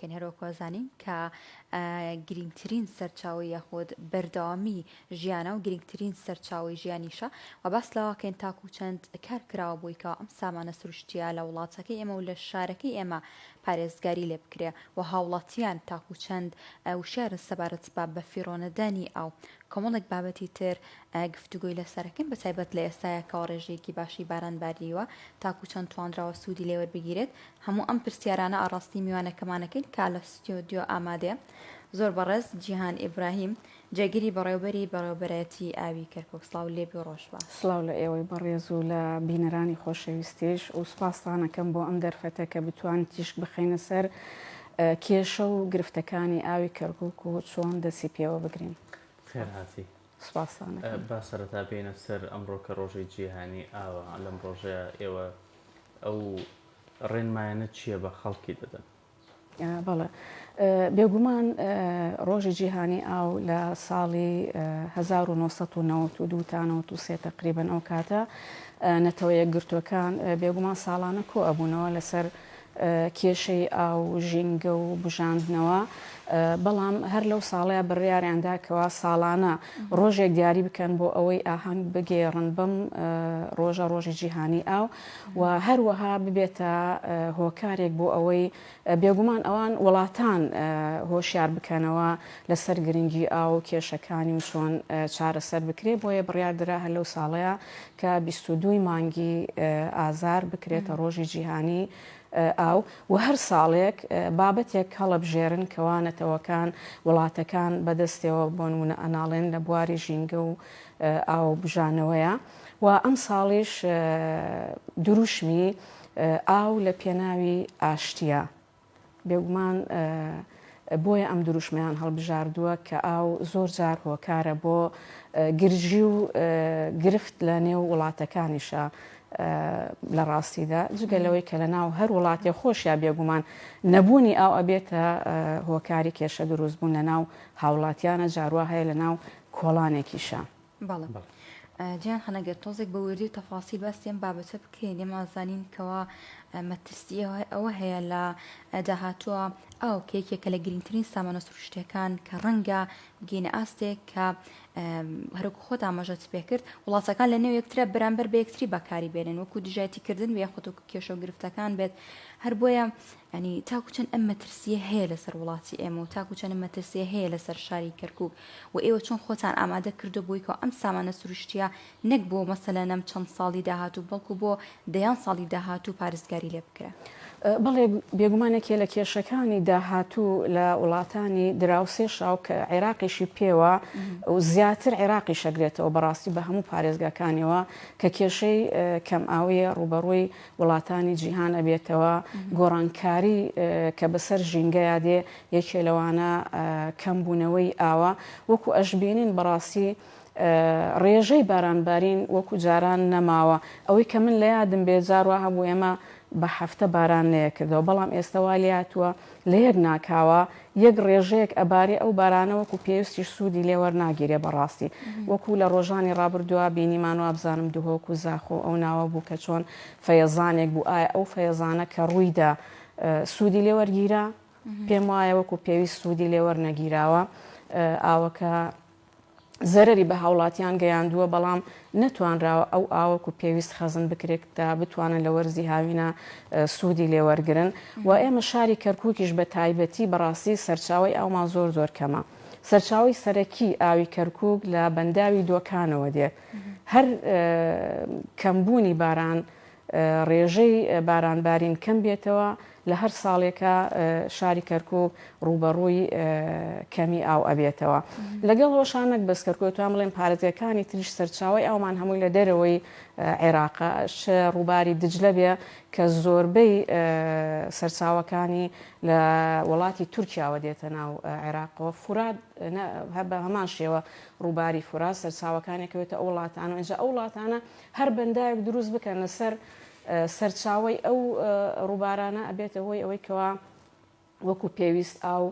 بکەین هەروەکۆزانین کە گرنگترین سەرچاوی یاخود بەردەوامی ژیانە و گرنگترین سەرچاوی ژیانیشە و باس لەواکەین تاکو چەند کار کراوە بوویکەوە ئەم سامانە سروشتیە لە وڵاتەکەی ئێمە و لە شارەکەی ئێمە پارێزگاری لێ بکرێ و هاوڵاتیان تاکو چەند وشارە سەبارەت بە فیڕۆنەدانی ئاو کۆمەڵێک بابەتی تر گفتوگوی لەسەرەکەن بە تایبەت لە ئێستایەکەوە ڕێژەیەکی باشی باران باریوە تاکو چەند توانراوە سوودی لێوەربگیرێت هەموو ئەم پرسیارانە ئاڕاستی میوانەکەمانەکەین کا لە ستۆدیۆ ئامادەیە زۆر بەڕێز جیهان ئیبراهیم جێگیری بەڕێوەبەرایەتی ئاوی کەرکووک سڵاو لێبی ڕۆژ بە سڵاو لە ئێوەی بەڕێز و لە بینەرانی خۆشەویستیش و سوپاسانەکەم بۆ ئەم دەرفەتە کە بتوان تیشک بخینە سەر کێشە و گرفتەکانی ئاوی کەرکووک و چۆن دەسی پێوە بگرین. خێرهاتی سوپاسانە با سەرەتا بینە سەر ئەمڕۆ کە ڕۆژی جیهانی ئاوە لەم ڕۆژەیە ئێوە ئەو ڕێنمایانە چییە بە خەڵکی دەدەن؟ بەڵێ بێگومان ڕۆژی جیهانی ئاو لە ساڵی 1992 تا 93 تقریبن ئەو کاتە نەتەوەیە گرتوەکان بێگومان ساڵانە کۆ ئەبوونەوە لەسەر کێشەی ئاو ژینگە و بژاندنەوە بەڵام هەر لەو ساڵەیە بڕیاریاندا کەوا ساڵانە ڕۆژێک دیاری بکەن بۆ ئەوەی ئاهەنگ بگێڕن بەم ڕۆژی جیهانی ئاو و هەروەها ببێتە هۆکارێک بۆ ئەوەی بێگومان ئەوان وڵاتان هۆشیار بکەنەوە لەسەر گرنگی ئاو کێشەکانی و چۆن چارەسەر بکرێت بۆیە بڕیاردرا هەر لەو ساڵەیە کە 22 مانگی ئازار بکرێتە ڕۆژی جیهانی ئاو و هەر ساڵێک بابەتێک هەڵەبژێرن کەوانەتەوەکان وڵاتەکان بەدەستەوە بۆ نمونە ئەناڵێن لە بواری ژینگە و ئاو بژانەوەیە و ئەم ساڵیش دروشمی ئاو لە پێناوی ئاشتیە بێگومان بۆیە ئەم دروشمیان هەڵبژاردووە کە ئاو زۆر جار هۆکارە بۆ گرژی و گرفت لە نێو وڵاتەکانیشە لە ڕاستیدا جگەلەوەی کە لە ناو هەر وڵاتی خۆشیان بێگومان نەبوونی ئاو ئەبێتە هۆکاری کێشە دروستبوون لە ناو هاوڵاتیانە جاروە هەیە لە ناو کۆڵانێکیشە. بەڵێ جیان خەنەگەر تۆزێک بە وردی و تەفاسی بەستێن بابەتە بکەین ئێمەزانین کەەوە مەترسی ئەوە هەیە لە داهاتووە ئەو کێکێکە لە گرنگترین سامانە سروشتیەکان کە ڕەنگە بگەینە ئاستێک کە هەرکو خۆت ئاماژەت پێ کرد وڵاتەکان لە نێو یەکترە بەرامبەر بە یەکتری بەکاری بێنن وەکو دژایەتیکردن بە یاخۆت و کێشە و گرفتەکان بێت هەر بۆیە ینی تاکو چەند ئەم مەترسیە هەیە لەسەر وڵاتی ئێمە و تاکو چەند مەترسیە هەیە لەسەر شاری کەرکووک و ئێوە چۆن خۆتان ئامادە کردو بوویکەوە ئەم سامانە سروشتیە نەک بۆ مەسەلەن ئەم چەند ساڵی داهاتوو بەڵکو بۆ دەیان ساڵی داهاتوو پارێزگاری لێ بکرێ. بەڵێ بێگومانێکی لە کێشەکانی داهاتوو لە وڵاتانی دراوسێشاو کە عێراقیشی پێوە و زیاتر عێراقی شەگرێتەوە بەڕاستی بە هەموو پارێزگاکانیەوە کە کێشەی کەم ئاویە ڕوبەڕووی وڵاتانی جیهان ئەبێتەوە گۆڕانکاری کە بەسەر ژینگەیە دێ یەکێ لەوانە کەمبوونەوەی ئاوە وەکو ئەشبێنین بەڕاستی ڕێژەی بارانبارین وەکو جاران نەماوە ئەوەی کە من لە یادم بێجاروا هەبوو ئێمە بە هەفتە باران لێ کردەوە بەڵام ئێستاوا لاتووە لە یەک ناکاوە یەک ڕێژەیەک ئەبارێ ئەو بارانە وەکو پێویستی سوودی لێوەرناگیرێ بەڕاستی وەکو لە ڕۆژانی ڕابردووە بینیمان و ئابزانم دوهۆک و زاخۆ ئەو ناوە بوو کە چۆن فەیەزانێک بوو ئایا ئەو فەیەزانە کە ڕوویدا سوودی لێوەرگیرا پێم وایە وەکو پێویست سوودی لێوەرنەگیراوە ئاوەکە زەرری بە هاوڵاتیان گەیاندووە بەڵام نەتوانراوە ئەو ئاوەکو پێویست خەزم بکرێت تا بتوانن لە وەرزی هاوینە سوودی لێوەرگرن و ئێمە شاری کەرکووکیش بە تایبەتی بەڕاستی سەرچاوی ئەومان زۆر کەمە سەرچاوی سەرەکی ئاوی کەرکووک لە بەنداوی دۆکانەوە دێ هەر کەمبوونی باران ڕێژەی بارانبارین کەم بێتەوە لە هەر ساڵێکە شاری کەرکووک ڕوبەڕووی کەمی ئاو ئەبێتەوە لەگەڵ ڕۆژانێک بەس کەرکووتوان بڵێن پارێزگاکانی تریش سەرچاوی ئەومان هەمووی لە دەرەوەی عێراقا ڕووباری دجلە بێ کە زۆربەی سەرچاوەکانی لە وڵاتی تورکیاوە دێتە ناو عێراقەوە فورات بە هەمان شێوە ڕووباری فورات سەرچاوەکانێکەوێتە ئەو وڵاتانە ئەجا ئەو وڵاتانە هەر بەندایەک دروست بکەن لەسەر سەرچاوی ئەو ڕووبارانە ئەبێتە هۆی ئەوەی کەوا وەکو پێویست ئاو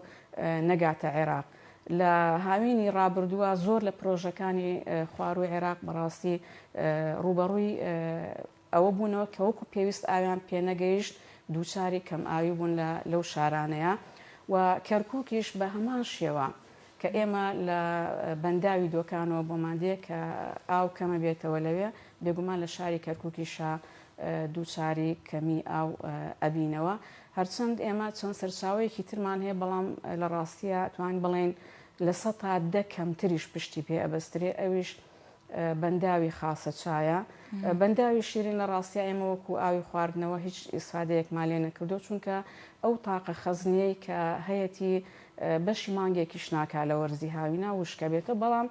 نەگاتە عێراق لە هاوینی ڕابردووە زۆر لە پرۆژەکانی خواروی عێراق بەڕاستی ڕوبەڕووی ئەوە بوونەوە کە وەکو پێویست ئاویان پێنەگەیشت دووچاری کەم ئاوی بوون لەو شارانەیە و کەرکووکیش بە هەمان شێوە کە ئێمە لە بەنداوی دۆکانەوە بۆمان دێ کە ئاو کەمە بێتەوە لەوێ بێگومان لە شاری کەرکووکیشە دووچاری کەمی ئاو ئەبینەوە هەرچەند ئێمە چەند سەرچاوەیەکی ترمان هەیە بەڵام لە ڕاستیە توان بڵێن لە 100 کەمتریش پشتی پێ ئەبەسترێ ئەویش بەنداوی خاصە چایە بەنداوی شیرین لە ڕاستیە ئێمە وەکو ئاوی خواردنەوە هیچ ئیسفادەیەک مالێ نەکردو چونکە ئەو تاقە خەزنیەی کە هەیەی بەشی مانگێکیش ناکا لە وەرزی هاوینا وشکە بێتە بەڵام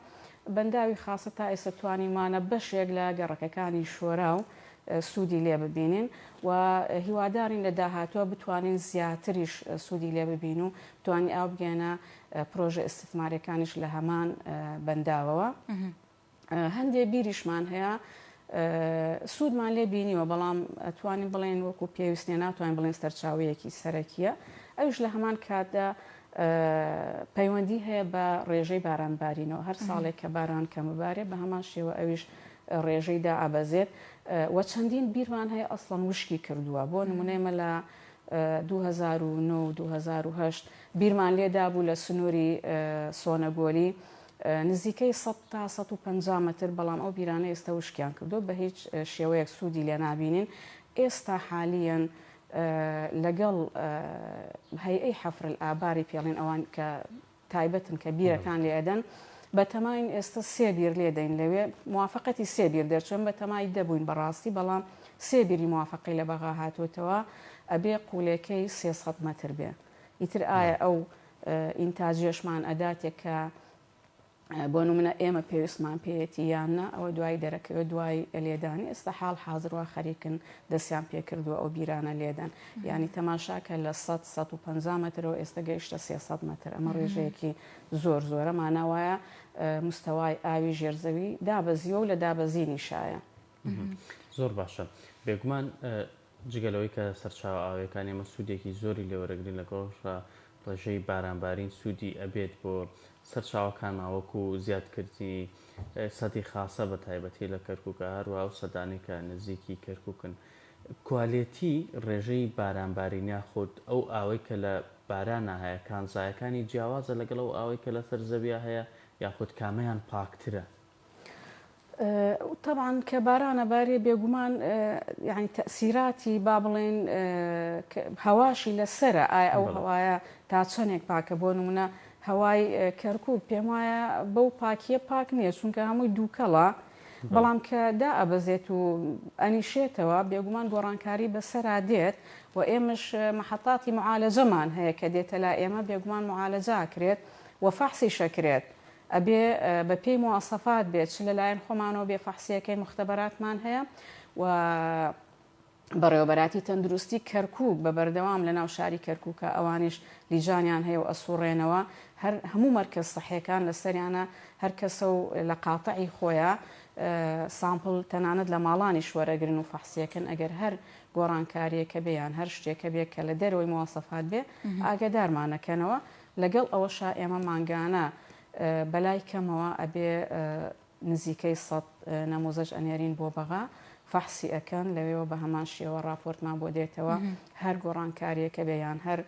بەنداوی خاصە تا ئێستا توانیمانە بەشێک لە گەڕەکەەکانی شۆرا و سوودی لێ ببینین و هیوادارین لە داهاتوە بتوانین زیاتریش سوودی لێ ببین و توانی ئاو بگەنە پرۆژە ئستثمارەکانیش لە هەمان بەنداوەوە هەندێک بیریشمان هەیە سوودمان لێ بینیوە بەڵام توانین بڵێن وەکو پێویستێ ناتوانین بڵێن سەرچاوەیەکی سەرەکیە ئەوش لە هەمان کاتدا پەیوەندی هەیە بە ڕێژەی بارانبارینەوە هەر ساڵێک کە باران کەمەبارێ بە هەمان شێوە ئەویش ڕێژەیدا ئابەزێت و چەندین بیرمان هەیە ئەسڵەن وشکی کردووە بۆ نمونەیمە لە 2009 و 2010 بیرمان لێدا بوو لە سنووری سۆنەگۆلی نزیکەی 100 تا 150 متر بەڵام ئەو بیرانە ئێستا وشکیان کردو بە هیچ شێوەیەک سوودی لێ نابینین ئێستا حالیان لەگەڵ هەیئەی حەفر ئاباری پێڵێن ئەوان کە تایبەتن کە بیرەکان لێدەن بە تەماین ئێستا 3 بیر لێدەین لەوێ موافقەتی 3 بیر دەرچۆن بە تەمای دەبووین بەڕاستی بەڵام 3 بیری موافقی لە بەغا هاتوتەوە ئەبێ قولەکەی 300 متر بێ ئیتر ئایا ئەو ئینتاجێشمان ئەداتێک کە بۆ نمونە ئێمە پێویستمان پێێتی یاننا ئەوە دوای دەرەکەوە دوای لێدانی ئێستا حاڵ حاضروا خەریکن دەستیان پێکردووە ئەو بیرانە لێدان ینی تەماشاکە لە 150 مترەوە ئێستا گەیشتە 300 متر ئەمە ڕێژەیەکی زۆر زۆرە ماناوایە مستەوای ئاوی ژێرزەوی دابەزیوە و لە دابەزینی شایە زۆر باشە بێگومان جگەلەوەی کە سەرچاو ئاوەکان ئێمە سوودێکی زۆری لێوەرەگرین لەگەڵ ڕێژەی بارانبارین سوودی ئەبێت بۆ سەرچاوەکان ماوەکو زیادکردنی سەدی خاصە بە تایبەتی لە کەرکووکە هەروە و سەدانێکە نزیکی کەرکووکن کوالێتی ڕێژەی بارانبارینیا خۆت ئەو ئاوەی کە لە بارانە هەیە کانزایەکانی جیاوازە لەگەڵ ئەو ئاوەی کە لە سەرزەویە هەیە یاخود کامیان پاکترە طبعا کە بارانە بارێ بێگومان یعنی تەسیراتی با بڵێن هەواشی لەسرە ئایا ئەو هەوایە تا چەندێک پاکە بۆ نمونە هەوای کەرکووک پێم وایە بەو پاکیە پاک نییە چونکە هەمووی دووکەڵە بەڵام کە دا ئەبەزێت و ئەنیشێتەوە بێگومان گۆڕانکاری بەسەرا دێت و ئێمەش مەحەتاتی معالەجەمان هەیە کە دێتە لا ئێمە بێگومان معالەجاکرێت و فەحسی شەکرێت ئەبێ بە پێی مواسەفات بێت چ لەلایەن خۆمانەوە بێ فەحسیەکەی مختبەراتمان هەیە و بەڕێوەبەراتی تەندروستی کەرکووک بە بەردەوام لە ناو شاری کەرکووکە ئەوانش لیجانیان هەیە و ئەسوڕێنەوە هەموو مەرکەز سەحیەکان لەسەریانە هەر کەسە و لە قاتعی خۆیە سامپڵ تەنانەت لە ماڵانی شوەرەگرن و فەحسیەکەن ئەگەر هەر گۆڕانکاریەکە بێیان هەر شتێکە بێ کە لە دەرەوەی مواسەفات بێ ئاگادارمانەکەنەوە لەگەڵ ئەوەشا ئێمە مانگانە بەلای کەمەوە ئەبێ نزیکەی 100 نەموزەش ئەنێرین بۆ بەغا فەحسی ئەەکەن لەوێەوە بە هەمان شێوە راپۆرتمان بۆ دێتەوە هەر گۆڕانکاریەکە بێیان هەر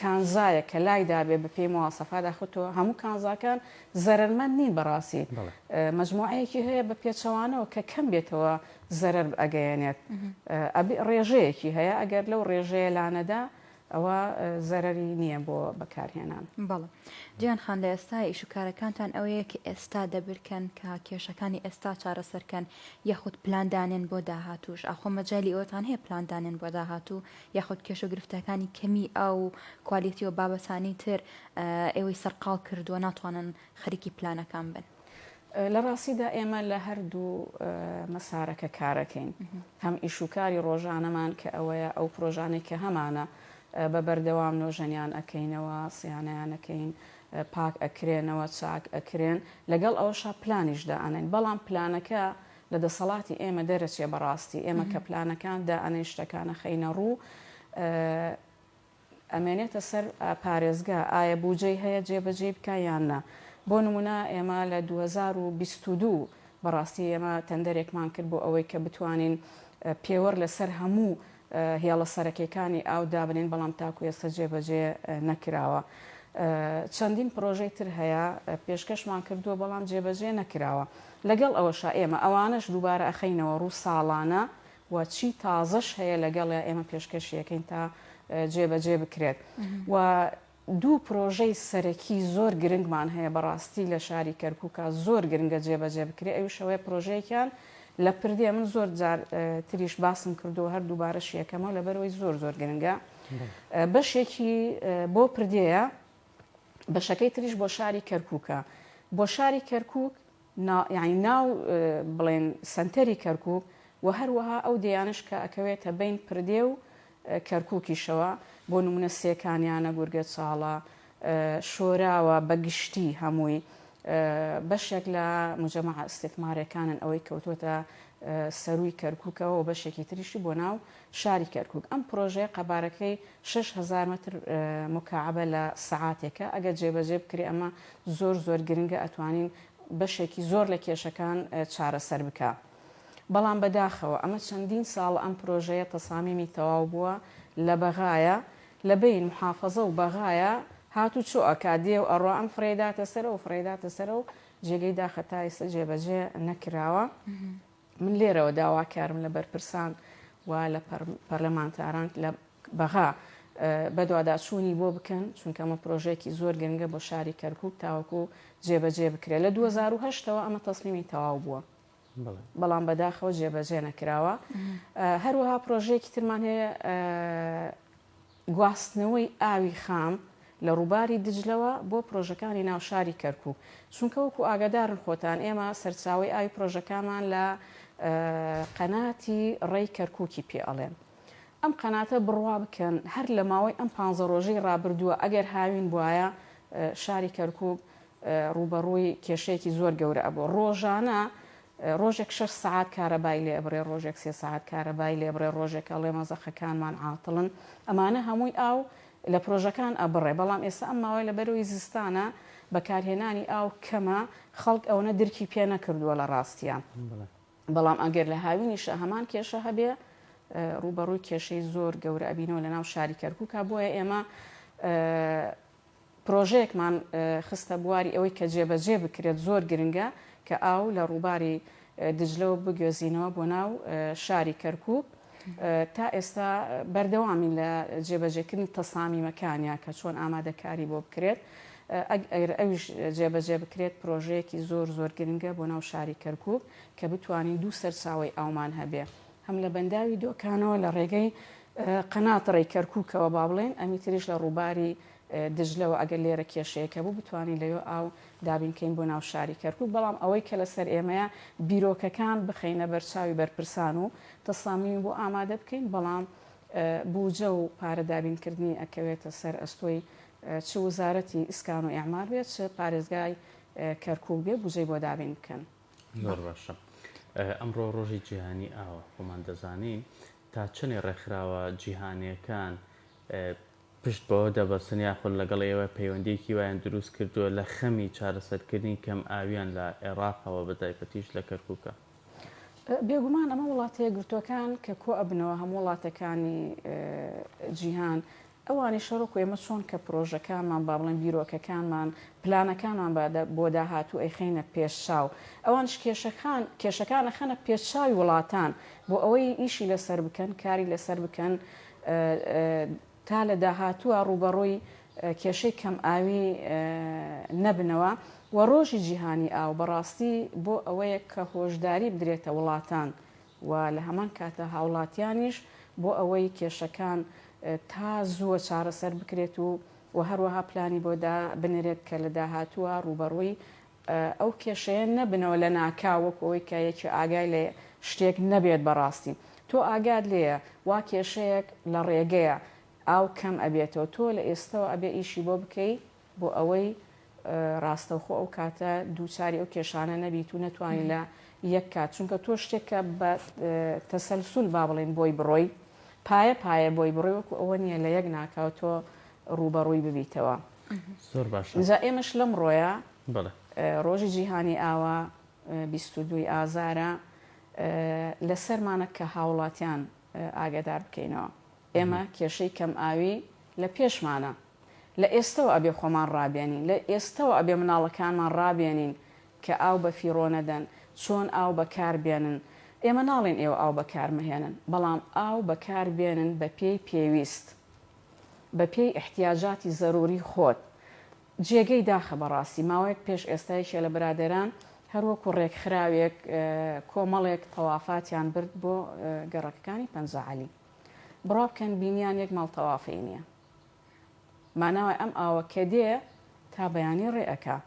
کانزایە کە لایدا بێ بە پێی مواسەفات داخوتەوە هەموو کانزاکان زەرمەند نین بەڕاستی مەجموعەیەکی هەیە بە پێچەوانەوە کە کەم بێتەوە زەرەر ئەگەیەنێت ڕێژەیەکی هەیە ئەگەر لەو ڕێژەیە لانەدا ئەوە زەرەری نییە بۆ بەکارهێنان بەڵێ گیان خان لە ئێستا ئیشوکارەکانتان ئەوەیە کە ئێستا دەبرکەن کە کێشەکانی ئێستا چارەسەرکەن یاخود پلاندانێن بۆ داهاتوش ئاخۆ مەجای ئەوتان هەیە پلاندانێن بۆ داهاتوو یاخود کێشە و گرفتەکانی کەمی ئەو کوالیتی و بابەتانی تر ئێوەی سەرقاڵ کردووە ناتوانن خەریکی پلانەکان بن لە ڕاستیدا ئێمە لە هەردوو مەسارەکە کارەکەین هەم ئیشوکاری ڕۆژانەمان کە ئەوەیە ئەو پرۆژانێک کە هەمانە بە بەردەوام نۆژەنیان ئەەکەینەوە سیانیانەکەین پاک ئەکرێنەوە چاک ئەکرێن لەگەڵ ئەوەشا پلانیشدا ئەنین بەڵام پلانەکە لە دەسەڵاتی ئێمە دەرەچێ بەڕاستی ئێمە کە پلانەکاندا ئەنێ شتەکانە خەینە ڕوو ئەمێنێتە سەر پارێزگا ئایا بودجەی هەیە جێبەجێ بکە یان نا بۆ نمونە ئێمە لە 2022 بەڕاستی ئێمە تەندەرێکمان کرد بۆ ئەوەی کە بتوانین پێوەەر لەسەر هەموو هێڵە سەرەکیەکانی ئاو دابنێن بەڵام تاکو ئێستا جێبەجێ نەکراوە. چەندین پرۆژەی تر هەیە پێشکەشمان کردووە بەڵام جێبەجێ نەکراوە. لەگەڵ ئەوەشا ئێمە ئەوانش دووبارە ئەخەینەوە ڕوو ساڵانە و چی تازەش هەیە لەگەڵ ئێمە پێشکەشیەکەین تا جێبەجێ بکرێت. و دوو پرۆژەی سەرەکی زۆر گرنگمان هەیە بەڕاستی لە شاری کەرکووکە زۆر گرنگە جێبەجێ بکرێت. ئەوشەوەی پرۆژەیەکیان لە پردێ من زۆر جار تریش باسم کردو هەر دووبارە شیەکەمەوە لەبەرەوەی زۆر گرنگە. بەشێکی بۆ پردەیە بەشەکەی تریش بۆ شاری کەرکووکە. بۆ شاری کەرکووک یعنی ناو بڵێن سنتەری کەرکووک و هەروەها ئەو دەیانش کە ئەکەوێتە بین پردێ و کەرکووکیشەوە بۆ نمونە سێکانیانە گورگە چاڵە شۆراوە بەگشتی هەمووی بەشێک لە مجەمەع ئستثمارەکانن ئەوەی کەوتوتە سەروی کەرکووکەوە و بەشێکی تریشی بۆ ناو شاری کەرکووک. ئەم پرۆژەیە قەبارەکەی 6,000 متر مکعبە لە سەعاتێکە. ئەگە جێبەجێ بکرێ ئەمە زۆر گرنگە ئەتوانین بەشێکی زۆر لە کێشەکان چارەسەر بکە. بەڵام بەداخەوە ئەمە چەندین ساڵ ئەم پرۆژەیە تەسامیمی تەواو بووە لە بەغایە لە بین محافەزە و بەغایە هاتو چۆ ئەکادێ و ئەڕۆ ئەم فرێداتە سەرە و فرێداتە سەرە و جێگەی داخەتا ئێستا جێبەجێ نەکراوە. من لێرەوە داواکارم لە بەرپرسان و لە پەرلەمانتاران لە بەغا بەدواداچوونی بۆ بکەن چونکە ئەمە پرۆژێکی زۆر گرنگە بۆ شاری کەرکووک تاوەکو جێبەجێ بکرێت. لە 2008ەوە ئەمە تەسلیمی تەواو بووە بەڵام بەداخەوە جێبەجێ نەکراوە. هەروەها پرۆژەیەکی ترمان هەیە گواستنەوەی ئاوی خام لە ڕووباری دجلەوە بۆ پرۆژەکانی ناو شاری کەرکووک چونکە وەکو ئاگادارن خۆتان ئێمە سەرچاوی ئاوی پرۆژەکانمان لە قەناتی ڕێی کەرکووکی پێ ئەڵێن. ئەم قەناتە بڕوا بکەن هەر لە ماوەی ئەم 15 ڕۆژەی ڕابردووە ئەگەر هاوین بواە شاری کەرکووک ڕوبەڕووی کێشەیەکی زۆر گەورە ئەبوو. ڕۆژانە ڕۆژێک 6 ساعت کارەبای لێ ئەبرێ ڕۆژێک 3 ساعت کارەبای لێ بڕێ ڕۆژێک ئەڵێ مەزەخەکانمان عاتڵن. ئەمانە هەمووی ئاو لە پرۆژەکان ئەبڕێ بەڵام ئێستا ئەم ماوەی لە بەرەوەی زستانە بەکارهێنانی ئاو کەمە خەڵک ئەوەنە درکی پێ نەکردووە لە ڕاستیان. بەڵام ئەگەر لە هاوینیشە هەمان کێشە هەبێ ڕوبەڕووی کێشەی زۆر گەورە ئەبینەوە لە ناو شاری کەرکووکە. بۆیە ئێمە پرۆژەیەکمان خستە بواری ئەوەی کە جێبەجێ بکرێت زۆر گرنگە کە ئاو لە ڕووباری دجلەوە بگوێزینەوە بۆ ناو شاری کەرکووک. تا ئێستا بەردەوامی لە جێبەجێکردن تەسامیمەکانیا کە چۆن ئامادەکاری بۆ بکرێت. ئەگەر ئەویش جێبەجێ بکرێت پرۆژەیەکی زۆر گرنگە بۆ ناو شاری کەرکووک کە بتوانین دوو سەرچاوی ئاومان هەبێ هەم لە بەنداوی دۆکانەوە لە ڕێگەی قەنات ڕێی کەرکووکەوە با بڵێن ئەمی تریش لە ڕووباری دژلەوە ئەگەر لێرە کێشەیەکە بوو بتوانین لەوێ ئاو دابینکەین بۆ ناو شاری کەرکووک. بەڵام ئەوەی کە لەسەر ئێمەیە بیرۆکەکان بخەینە بەرچاوی بەرپرسان و تەسامی بۆ ئامادە بکەین بەڵام بوجە و پارە دابینکردنی ئەکەوێتە سەر ئەستۆی چ وزارەتی ئیسکان و ئیعمار بێت چ پارێزگای کەرکووک بێ بوجەی بۆ دابین بکەن. زۆر باشە. ئەمڕۆ ڕۆژی جیهانی ئاوە خۆمان دەزانین تا چنێ ڕێکخراوە جیهانیەکان پشت بەوە دەبەستن یاخود لەگەڵ ئێوە پەیوەندیەکی وایان دروست کردووە لە خەمی چارەسەرکردنی کەم ئاویان لە عێراقەوە بەتایبەتیش لە کەرکووکە. بێگومان ئەمە وڵاتەیە گرتوەکان کە کۆ ئەبنەوە هەموو وڵاتەکانی جیهان ئەوانی شەڕۆک ئێمە چۆن کە پرۆژەکانمان با بڵێن بیرۆکەکانمان پلانەکانمان بۆ داهاتوو ئەیخینە پێشچاو ئەوانش کێشەکانە خەنە پێشچاوی وڵاتان بۆ ئەوەی ئیشی لەسەر بکەن کاری لەسەر بکەن تا لە داهاتووە ڕوبەڕۆی کێشەی کەم ئاوی نەبنەوە و ڕۆژی جیهانی ئاو بەڕاستی بۆ ئەوەیە کە هۆشداری بدرێتە وڵاتان و لە هەمان کاتە هاوڵاتیانیش بۆ ئەوەی کێشەکان تا زووە چارەسەر بکرێت و هەروەها پلانی بۆ بنرێت کە لە داهاتووە ڕوبەڕووی ئەو کێشەیە نەبنەوە لە ناکاوەک ئەوەی کە یەکی ئاگای لێ شتێک نەبێت بەڕاستی تۆ ئاگاد لێیە وا کێشەیەک لە ڕێگەیە ئاو کەم ئەبێتەوە تۆ لە ئێستەوە ئەبێ ئیشی بۆ بکەیت بۆ ئەوەی ڕاستەوخۆ ئەو کاتە دووچاری ئەو کێشانە نەبیت و نەتوانین لە یەک کات چونکە تۆ شتێکە بە تەسەلسول با بڵێن بۆی بڕۆی پایە بۆی بڕۆی وەکو ئەوە نییە لە یەک ناکاو تۆ ڕوبەڕووی ببیتەوە. زۆر باش جا ئێمەش لەم ڕۆیە ڕۆژی جیهانی ئاوە 22 ئازارە لەسەرمانە کە هاوڵاتیان ئاگادار بکەینەوە. ئێمە کێشەی کەم ئاوی لە پێشمانە، لە ئێستەوە ئەبێ خۆمان ڕابێنین، لە ئێستەوە ئەبێ مناڵەکانمان ڕابێنین کە ئاو بە فیڕۆ نەدەن، چۆن ئاو بەکاربێنن. ئێمە ناڵێن ئێوە ئاو بەکارمەهێنن، بەڵام ئاو بەکاربێنن بە پێی پێویست، بە پێی احتیاجاتی زەروری خۆت. جێگەی داخە بەڕاستی ماوەیەک پێش ئێستایشە لە برادەران هەروەکو ڕێکخراوێک کۆمەڵێک تەوافاتیان برد بۆ گەڕەکەکانی پەنجەعەلی. بڕوا بکەن بینیان یەک ماڵ تەوافی نییە. ماناوای ئەم ئاوە کە دێ تا بەیانی ڕێئەکە.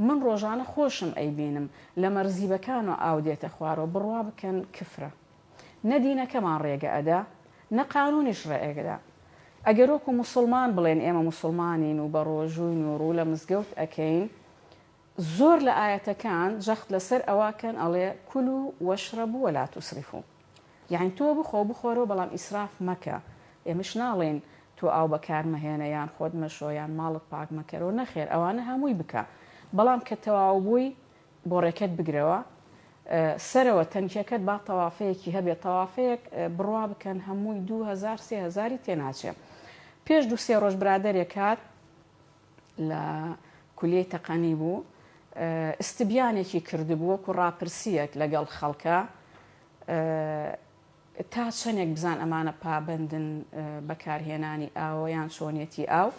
من ڕۆژانە خۆشم ئەیبینم لە مەرزیبەکان و ئاو دێتە خوارەوە بڕوا بکەن کفرە. نەدینەکەمان ڕێگە ئەدا، نە قانونیش ڕێگەدا. ئەگەر وەکو موسڵمان بڵێن ئێمە موسڵمانین و بە ڕۆژووی نوڕوو لە مزگەوت ئەکەین، زۆر لە ئاەتەکان جەخت لەسەر ئەواکەن ئەڵێ کول و وەشرەبوو وەلا توسریفو. یعنی تۆ بخۆ بخۆرەوە بەڵام ئیسراف مەکە. ئێمەش ناڵێن تۆ ئاو بەکارمەهێنە یان خۆت مەشۆیان ماڵت پاک مەکەرەوە، نەخێر ئەوانە هەمووی بکە، بەڵام کە تەواو بووی بۆ ڕێکەت بگرەوە سەرەوە تەنکیەکەت با تەوافەیەکی هەبێت، تەوافەیەک بڕوا بکەن هەمووی 2000-3000 تێناچێت. پێش 2-3 ڕۆژ برادەرێک هات لە کولیەی تەقەنی بوو، استبیانێکی کردبووە و ڕاپرسیەک لەگەڵ خەڵکە تا چەندێک بزان ئەمانە پابندن بەکارهێنانی ئاوە یان چۆنیەتی ئاو.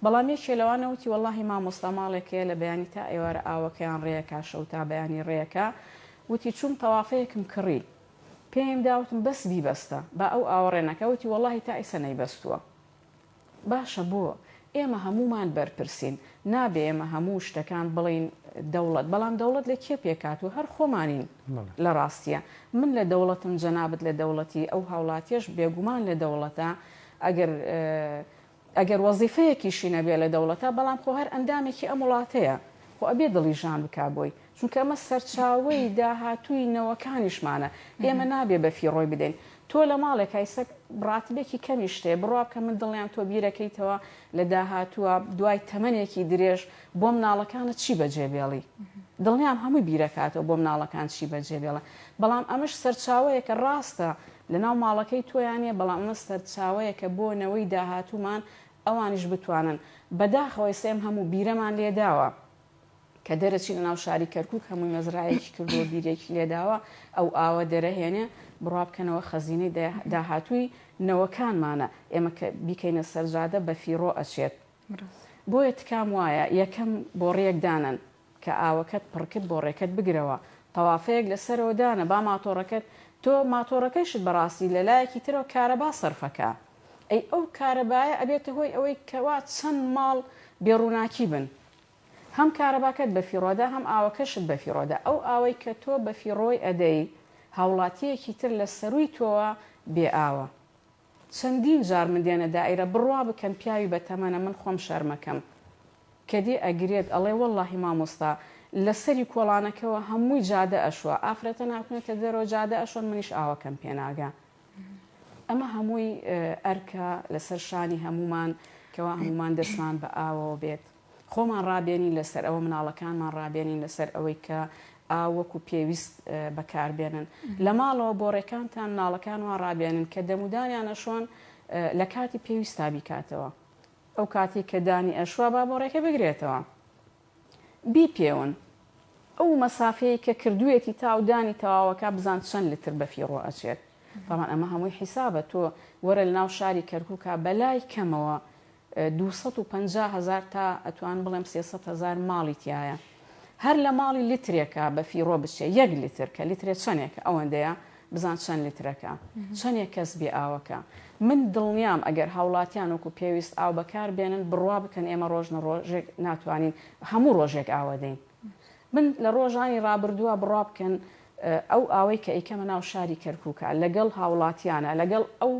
بەڵام یەکێ لەوانەوتی وەڵاهی مامۆستا ماڵێکەیە لە بەیانی تا ئێوارە ئاوەکەیان ڕێیەکە شەو تا بەیانی ڕێیەکە، وتی چوم تەوافەیەکم کڕی، پێم داوتم بەس بیبەستە با ئەو ئاوەڕێنەکە، وتی وەڵاهی تا ئیسە نەیبەستووە. باشە بۆ ئێمە هەمومان بەرپرسین، نابێ ئێمە هەموو شتەکان بڵین دەوڵەت، بەڵام دەوڵەت لە کێ پێکاتوە هەر خۆمانین لە ڕاستیە. من لە دەوڵەتم جەنابەت لە دەوڵەتی ئەو هاوڵاتیەش بێگومان لە دەوڵەتە ئەگەر وەزیفەیەکیشی نەبێ لە دەوڵەتە، بەڵام خۆ هەر ئەندامێکی ئەم وڵاتەیە خۆ ئەبێ دڵیژان بکا بۆی، چونکە ئەمە سەرچاوەی داهاتووی نەوەکانیشمانە. ئێمە نابێ بە فیڕۆی بدەین. تۆ لە ماڵێک هایسەک ڕاتبێکی کەمی شتێ بڕوا بکە من دڵیان تۆ بیرەکەیتەوە لە داهاتووە دوای تەمەنێکی درێژ بۆ مناڵەکانت چی بەجێبێڵی، دڵنیام هەمووی بیرەکاتەوە بۆ مناڵەکان چی بەجێبێڵە. بەڵام ئەمەش سەرچاوەیەکە ڕاستە لە ناو ماڵەکەی تۆیانە، بەڵام ئەمە سەرچاوەیەکە بۆنەوەی داهاتوومان ئەوانیش بتوانن بەداخەوەی سێم هەموو بیرەمان لێداوە کە دەرەچی لە ناو شاری کەرکووک هەمووی مەزرایەکی کردووە بیرێکی لێداوە ئەو ئاوە دەرەهێنێ بڕوا بکەنەوە خەزینەی داهاتووی نەوەکانمانە. ئێمە کە بیکەینە سەرجادە بە فیڕۆ ئەچێت. بۆیە تکام وایە یەکەم بۆ ڕێکدانن کە ئاوەکەت پڕکرد بۆ ڕێکەت بگرەوە، تەوافەیەک لەسەرەوە دانە با ماتۆڕەکەت تۆ ماتۆڕەکەیشت بەڕاستی لە لایەکی ترەوە کارەبا سەرفەکە. ئەی ئەو کارەبایە ئەبێتە هۆی ئەوەی کەوا چەند ماڵ بێڕووناکی بن، هەم کارەباکەت بە فیڕۆدا هەم ئاوەکەشت بە فیڕۆدا. ئەو ئاوەی کە تۆ بە فیڕۆی ئەدەی هاوڵاتیەکی تر لە سەروی تۆوە بێ ئاوە. چەندین جار من دێنە دائیرە بڕوا بکەن پیاوی بە تەمەنە من خۆم شەرمەکەم کە دێ ئەگرێت ئەڵێ وەڵڵاهی مامۆستا لەسەری کۆڵانەکەەوە هەمووی جادە ئەشوە، ئافرەتە ناتوێتە دەرەوە جادە ئەشۆن منیش ئاوەکەم پێناگا. ئەمە هەمووی ئەرکە لەسەر شانی هەمومان کەوا هەمومان دەستمان بە ئاوەوە بێت. خۆمان ڕابێنین لەسەر ئەوە، مناڵەکانمان ڕابێنین لەسەر ئەوەی کە ئاوەکو پێویست بەکاربێنن. لە ماڵەوە بۆ ڕێکانتان مناڵەکانوان ڕابێنن کە دەمودانیان ئەشۆن لە کاتی پێویستا بیکاتەوە. ئەو کاتی کە دانی ئەشوا با بۆ ڕێکە بگرێتەوە. بی پێون ئەو مەسافەیە کە کردوێتی تاودانی تەواوەکە بزان چەند لتر بە فیڕۆ ئەچێت. طبعا ئەمە هەمووی حیسابە. تۆ وەرە لە ناو شاری کەرکووکە بەلای کەمەوە 250,000 تا ئەتوان بڵێم 300,000 ماڵی تایە. هەر لە ماڵی لیترێکە بە فیڕۆ بچێ 1 لیتر کە لیترێت چەندێکە ئەوەندەیە بزان چەند لیترەکە چەندێک کەس بێ ئاوەکە. من دڵنیام ئەگەر هاوڵاتیان وەکو پێویست ئاو بەکار بێنن بڕوا بکەن ئێمە ڕۆژنە ڕۆژێک ناتوانین هەموو ڕۆژێک ئاوە دەین. من لە ڕۆژانی ڕابردووە بڕوا بکەن ئەو ئاوەی کە ئەیکەمە ناو شاری کەرکووکە لەگەڵ هاوڵاتیانە لەگەڵ ئەو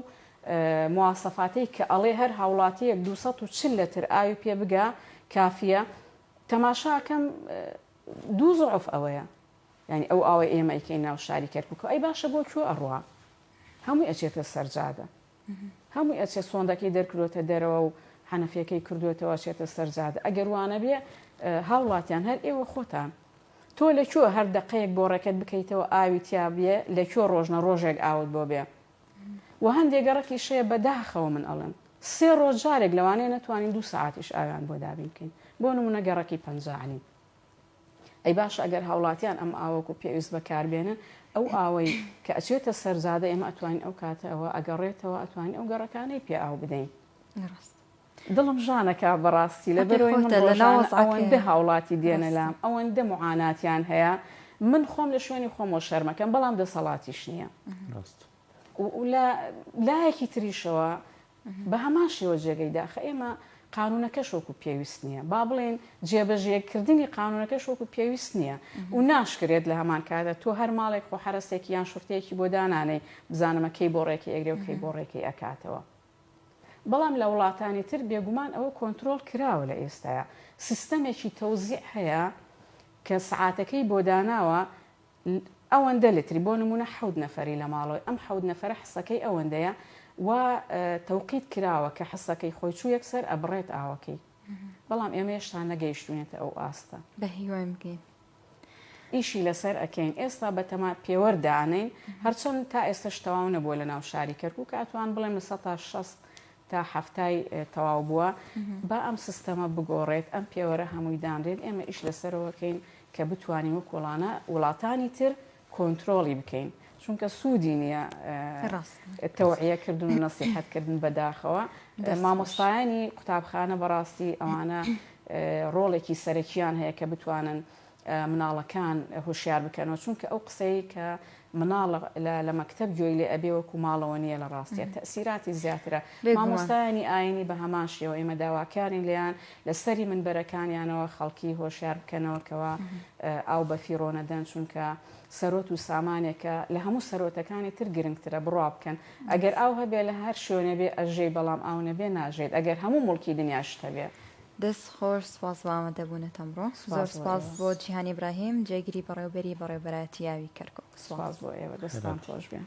مواسەفاتەی کە ئەڵێ هەر هاوڵاتیەک 240 لتر ئاوی پێ بگا کافیە. تەماشاکەم 2 زعف ئەوەیە، ینی ئەو ئاوەی ئێمە ئەیکەین ناو شاری کەرکووکە. ئەی باشە بۆ کوێ ئەڕوا؟ هەمووی ئەچێتە سەرجادە، هەمووی ئەچێت سۆندەکەی دەرکردوێتە دەرەوە و حەنەفیەکەی کردوێتەوە چێتە سەرجادە. ئەگەر وانە بێ هاوڵاتیان هەر ئێوە خۆتان تۆ لەکوێ هەر دەقەیەک بۆ ڕێکەت بکەیتەوە ئاوی تیا بێ لەکوێ ڕۆژنە ڕۆژێک ئاوت بۆ بێ. و هەندێک گەڕەکی شەیە بەداخەوە من ئەڵێن 3 ڕۆژ جارێک لەوانەیە نەتوانین 2 ساعتیش ئاویان بۆ دابین بکەین بۆ نمونە گەڕەکی 50 ئەی باش ئەگەر هاوڵاتیان ئەم ئاوەکو پێویست بەکاربێنن ئەو ئاوەی کە ئەچێتە سەرزادە ئێمە ئەتوانین ئەو کاتەوە ئەگەڕێتەوە ئەتوانین ئەو گەڕەکانەی پێ ئاو بدەین دڵم ژانەکە بەڕاستی لە بەرەوەی ئەوەندە هاوڵاتی دێنە لام ئەوەندە معاناتیان هەیە من خۆم لە شوێنی خۆمەوە شەرمەکەم بەڵام دەسەڵاتیش نییە لایەکی تریشەوە بە هەمان شێوە جێگەی داخە ئێمە قانونەکەش وەکو پێویست نییە با بڵێن جێبەجێکردنی قانونەکەش وەکو پێویست نییە و ناشکرێت لە هەمان کاتە تۆ هەر ماڵێک خۆ حرەستێکی یان شورتێکی بۆ دانانەی بزانمەکەی بۆ ڕێکی ئەگرێ و کەی بۆ ڕێکی ئەکاتەوە بەڵام لە وڵاتانی تر بێگومان ئەوە کۆنتترۆل کراوە لە ئێستاە سیستەمێکی تەوزیع هەیە کە سعاتەکەی بۆ داناوە ئەوەندە لتری بۆ نمونە 7 نەفەری لە ماڵەوەی ئەم 7 نەفەرە حسەکەی ئەوەندەیە و تەوقیت کراوە کە حسەکەی خۆی چوو یەکسەر ئەبڕێت ئاوەکەی بەڵام ئێمە هێشتا نەگەیشتونێتە ئەو ئاستە بە هیوای بگەین ئیشی لەسەر ئەکەین ئێستا بەتەما پێوەردانین هەرچەند تا ئێستش تەواو نەبووە لە ناو شاری کەرکووک ئەتوان بڵێن لە 160 تا هەفتای تەواو بووە با ئەم سیستەمە بگۆڕێت ئەم پێوەرە هەمووی دانرێت ئێمە ئیش لەسەرەوەکەین کە بتوانین وەکوڵانە وڵاتانی تر کۆنتترۆلی بکەین چونکە سوودی نییە تەوعیەکردن و نەسیحەتکردن بەداخەوە مامۆستایانی قوتابخانە بەڕاستی ئەوانە ڕۆڵێکی سەرەکیان هەیە کە بتوانن مناڵەکان هوشیار بکەنەوە چونکە ئەو قسەی کە مناڵ لە مەکتەب گوێی لێ ئەبێ وەکو ماڵەوە نییە لە ڕاستیە تەسیراتی زیاترە مامۆستایانی ئاینی بە هەمان شێوە ئێمە داواکارین لیان لەسەری منبەرەکانیانەوە خەڵکی هۆشیار بکەنەوەکەوە ئاو بەفیڕۆ نەدەن چونکە سەرۆت و سامانێکە لە هەموو سەرۆتەکانی تر گرنگترە بڕوا بکەن ئەگەر ئاو هەبێ لە هەر شوێنە بێ ئەژێ بەڵام ئاو نەبێ ناژێت ئەگەر هەموو مڵکی دنیاش هەبێ دەست خۆش سپاس بەوامە دەبوونە ئەمڕۆ زۆر سپاس بۆ جیهانی ئیبراهیم جێگیری بەڕێوەبەری بەڕێوەبەرەتیاوی کەرکووک سپاس بۆ ئێوە دەستان خۆش بێن